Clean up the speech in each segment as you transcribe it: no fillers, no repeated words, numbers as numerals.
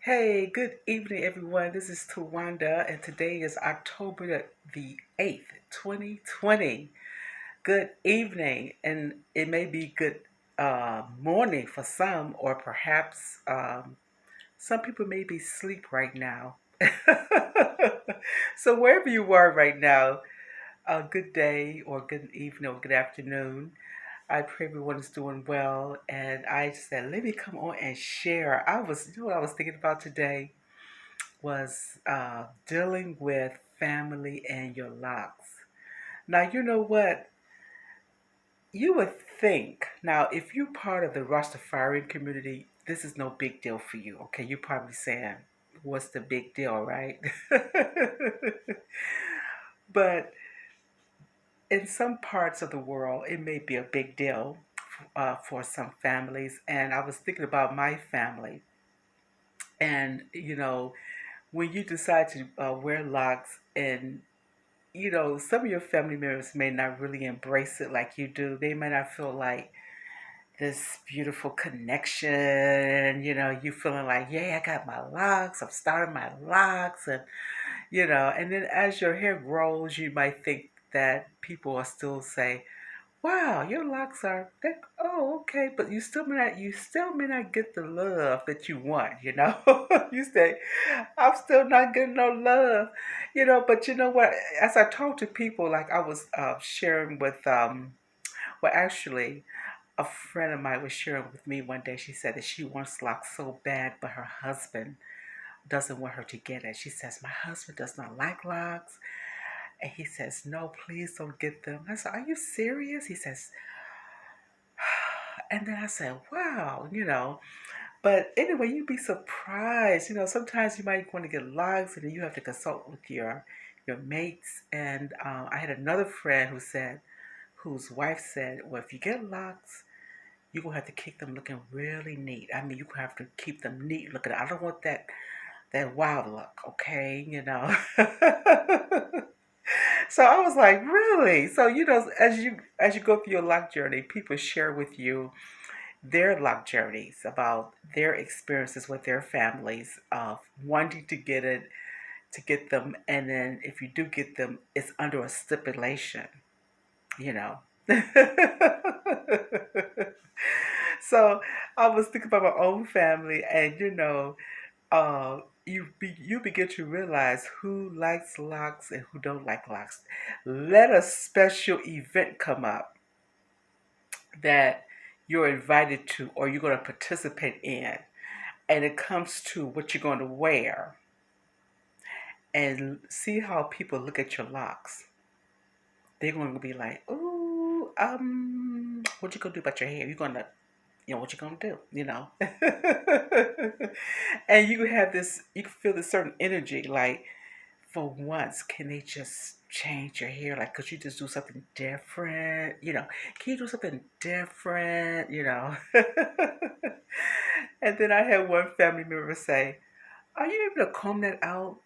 Hey, good evening, everyone. This is Tawanda, and today is October the 8th, 2020. Good evening, and it may be good morning for some, or perhaps some people may be asleep right now. So, wherever you are right now, a good day, or good evening, or good afternoon. I pray everyone is doing well. And I said, let me come on and share. What I was thinking about today was dealing with family and your locks. Now, you know what? You would think, now, if you're part of the Rastafarian community, this is no big deal for you. Okay, you're probably saying, what's the big deal, right? But in some parts of the world, it may be a big deal for some families. And I was thinking about my family. And, when you decide to wear locks and some of your family members may not really embrace it like you do. They may not feel like this beautiful connection, you feeling like, yeah, I got my locks, I'm starting my locks, and then as your hair grows, you might think that people will still say, wow, your locks are that. Oh, okay, but you still may not get the love that you want. You say, I'm still not getting no love. But you know what? As I talk to people, like I was sharing with, well, actually, a friend of mine was sharing with me one day. She said that she wants locks so bad, but her husband doesn't want her to get it. She says, my husband does not like locks. And he says, no, please don't get them. I said, are you serious? He says, and then I said, wow. But anyway, you'd be surprised. Sometimes you might want to get logs and then you have to consult with your mates. And I had another friend whose wife said, well, if you get locks, you're going to have to keep them looking really neat. I mean, you have to keep them neat looking. I don't want that wild look, okay? So I was like, really? So as you go through your lock journey, people share with you their luck journeys, about their experiences with their families of wanting to get them, and then if you do get them, it's under a stipulation, you know. So I was thinking about my own family, and you begin to realize who likes locks and who don't like locks. Let a special event come up that you're invited to or you're going to participate in, and it comes to what you're going to wear, and see how people look at your locks. They're going to be like, "Ooh, what you gonna do about your hair? What you gonna do? And you can feel this certain energy, like, for once, can they just change your hair? Like, could you just do something different? Can you do something different? And then I had one family member say, "Are you able to comb that out?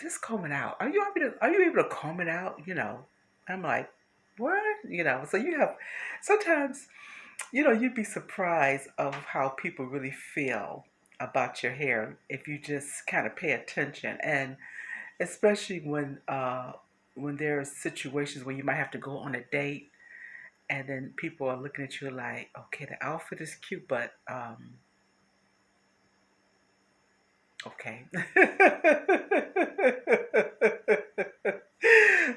Just comb it out. Are you able to comb it out?" I'm like, "What?" So sometimes, you'd be surprised of how people really feel about your hair if you just kind of pay attention, and especially when there are situations where you might have to go on a date, and then people are looking at you like, okay, the outfit is cute, but okay.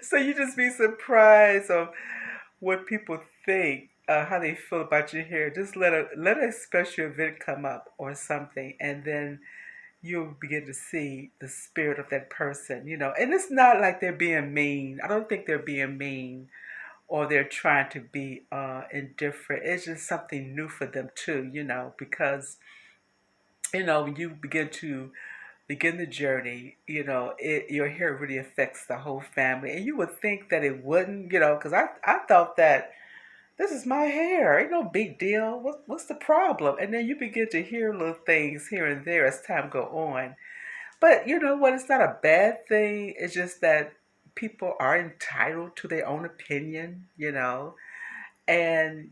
So you just be surprised of what people think, how they feel about your hair. Just let a special event come up or something, and then you'll begin to see the spirit of that person. And it's not like they're being mean. I don't think they're being mean or they're trying to be indifferent. It's just something new for them too. Because when you begin the journey, your hair really affects the whole family. And you would think that it wouldn't, because I thought that this is my hair. Ain't no big deal. What's the problem? And then you begin to hear little things here and there as time go on. But you know what? It's not a bad thing. It's just that people are entitled to their own opinion. And,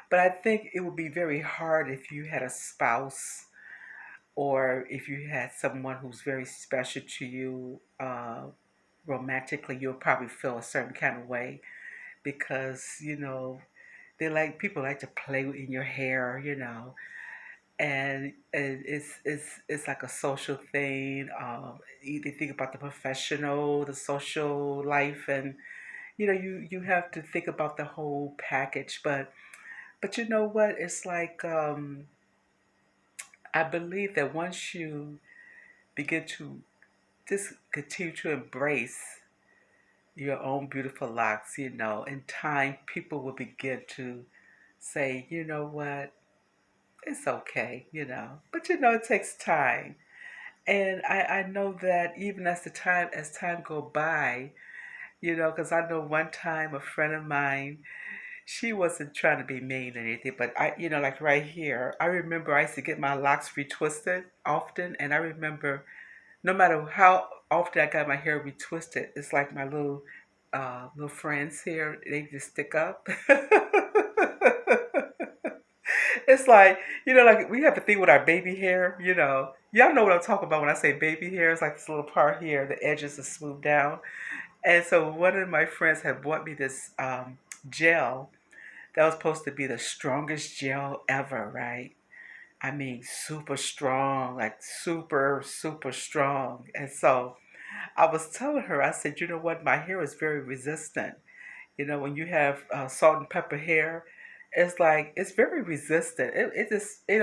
but I think it would be very hard if you had a spouse or if you had someone who's very special to you romantically, you'll probably feel a certain kind of way because they like people like to play in your hair, and it's like a social thing. You think about the professional, the social life, and you have to think about the whole package. But you know what? It's like I believe that once you begin to just continue to embrace your own beautiful locks, in time people will begin to say, you know what, it's okay, But it takes time. And I know that even as time go by, because I know one time a friend of mine, she wasn't trying to be mean or anything, but like right here, I remember I used to get my locks retwisted often, and I remember no matter how often I got my hair retwisted, it's like my little friends here, they just stick up. It's like, like we have to think with our baby hair. Y'all know what I'm talking about when I say baby hair. It's like this little part here, the edges are smoothed down. And so one of my friends had bought me this gel that was supposed to be the strongest gel ever, right? I mean, super strong, like super, super strong. And so I was telling her, I said, you know what? My hair is very resistant. When you have salt and pepper hair, it's like it's very resistant. It just it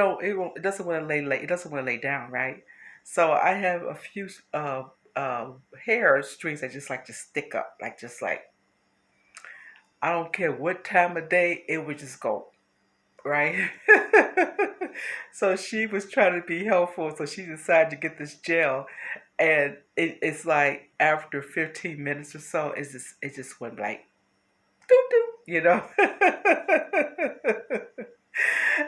doesn't want to lay it doesn't want to lay down, right? So I have a few uh, hair strings that just like to stick up, like just like I don't care what time of day, it would just go right. So she was trying to be helpful, so she decided to get this gel, and it's like after 15 minutes or so, it just went like doo doo.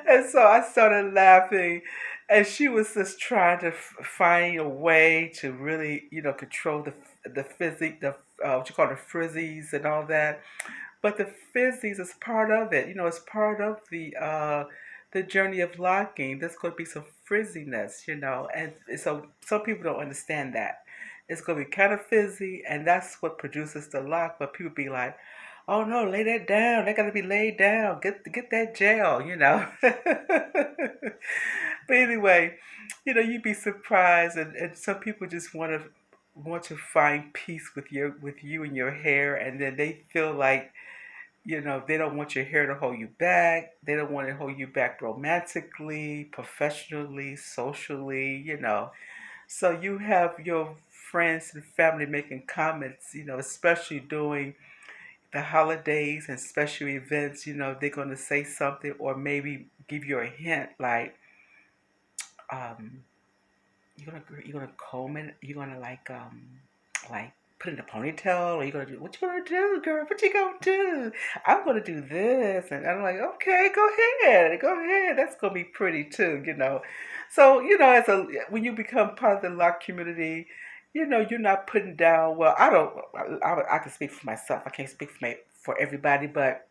And so I started laughing, and she was just trying to find a way to really, control the physique, the what you call the frizzies and all that. But the fizzies is part of it. It's part of the journey of locking. There's going to be some frizziness. And so some people don't understand that. It's going to be kind of fizzy, and that's what produces the lock. But people be like, "Oh no, lay that down. They got to be laid down. Get that gel." But anyway, you'd be surprised, and some people just want to find peace with you and your hair, and then they feel like they don't want your hair to hold you back. They don't want to hold you back romantically, professionally, socially. So you have your friends and family making comments, especially during the holidays and special events. They're going to say something or maybe give you a hint like, um, you're gonna comb it. You're gonna like put it in a ponytail, or you're gonna do what you gonna do, girl? What you gonna do? I'm gonna do this, and I'm like, okay, go ahead. That's gonna be pretty too. So as when you become part of the lock community, you're not putting down. Well, I don't. I can speak for myself. I can't speak for everybody, but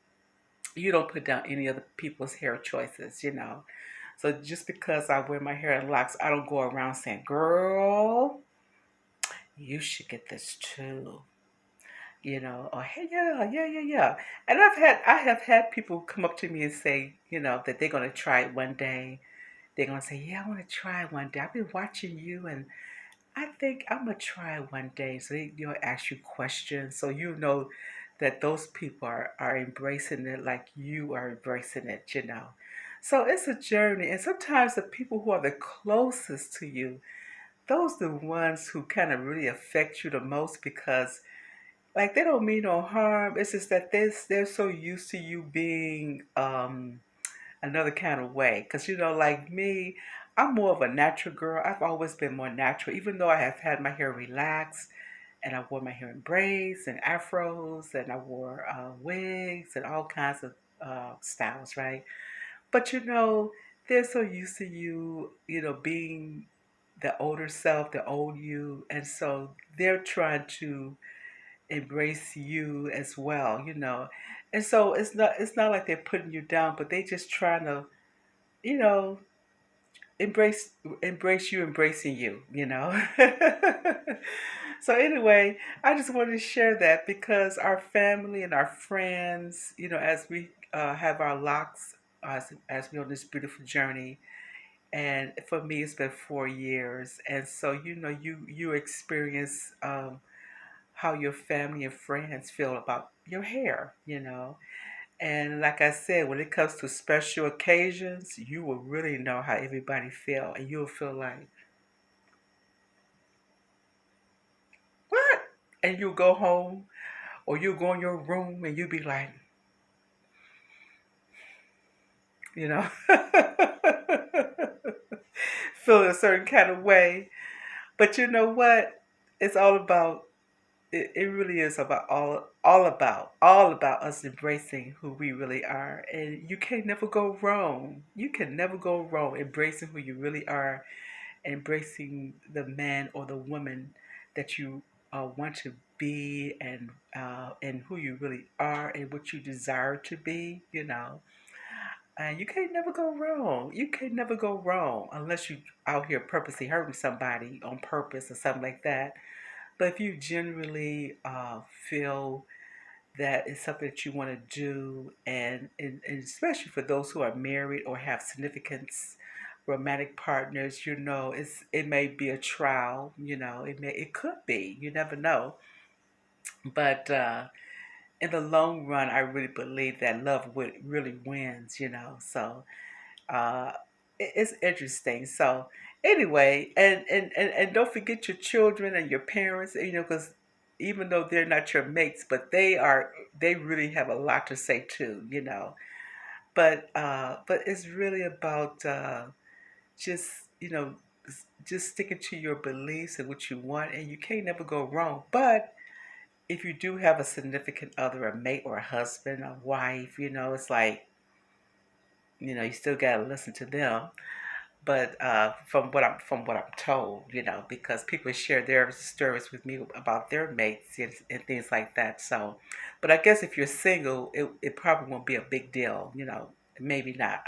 you don't put down any other people's hair choices. So just because I wear my hair in locks, I don't go around saying, "Girl, you should get this too." Or hey, yeah, yeah, yeah, yeah. And I have had people come up to me and say, that they're gonna try it one day. They're gonna say, "Yeah, I want to try it one day. I've been watching you, and I think I'm gonna try it one day." So they, ask you questions, so that those people are embracing it like you are embracing it. So it's a journey, and sometimes the people who are the closest to you, those are the ones who kind of really affect you the most because, like, they don't mean no harm. It's just that they're so used to you being another kind of way. Because, like me, I'm more of a natural girl. I've always been more natural, even though I have had my hair relaxed and I wore my hair in braids and afros and I wore wigs and all kinds of styles, right? But they're so used to you, being the older self, the old you, and so they're trying to embrace you as well. And so it's not like they're putting you down, but they just trying to, you know, embrace embrace you embracing you, you know. So anyway, I just wanted to share that because our family and our friends, you know, as we have our locks as we on this beautiful journey, and for me it's been 4 years, and so you know you experience how your family and friends feel about your hair, you know. And like I said, when it comes to special occasions, you will really know how everybody feel, and you'll feel like, what? And you'll go home, or you'll go in your room, and you'll be like, you know, feeling a certain kind of way. But you know what? It's all about. It really is about all about us embracing who we really are, and you can never go wrong. You can never go wrong embracing who you really are, embracing the man or the woman that you want to be, and who you really are and what you desire to be, you know. And you can never go wrong. You can never go wrong unless you out here purposely hurting somebody on purpose or something like that. But if you generally feel that it's something that you want to do, and especially for those who are married or have significance romantic partners, you know, it may be a trial, you know, it could be, you never know. But in the long run, I really believe that love would really wins, you know. So uh, it's interesting. So anyway, and don't forget your children and your parents, you know, because even though they're not your mates, but they really have a lot to say too, you know. But it's really about just you know just sticking to your beliefs and what you want, and you can't never go wrong. But if you do have a significant other, a mate or a husband, a wife, you know, it's like, you know, you still gotta listen to them. But from what I'm told, you know, because people share their stories with me about their mates and things like that. So, but I guess if you're single, it probably won't be a big deal, you know, maybe not.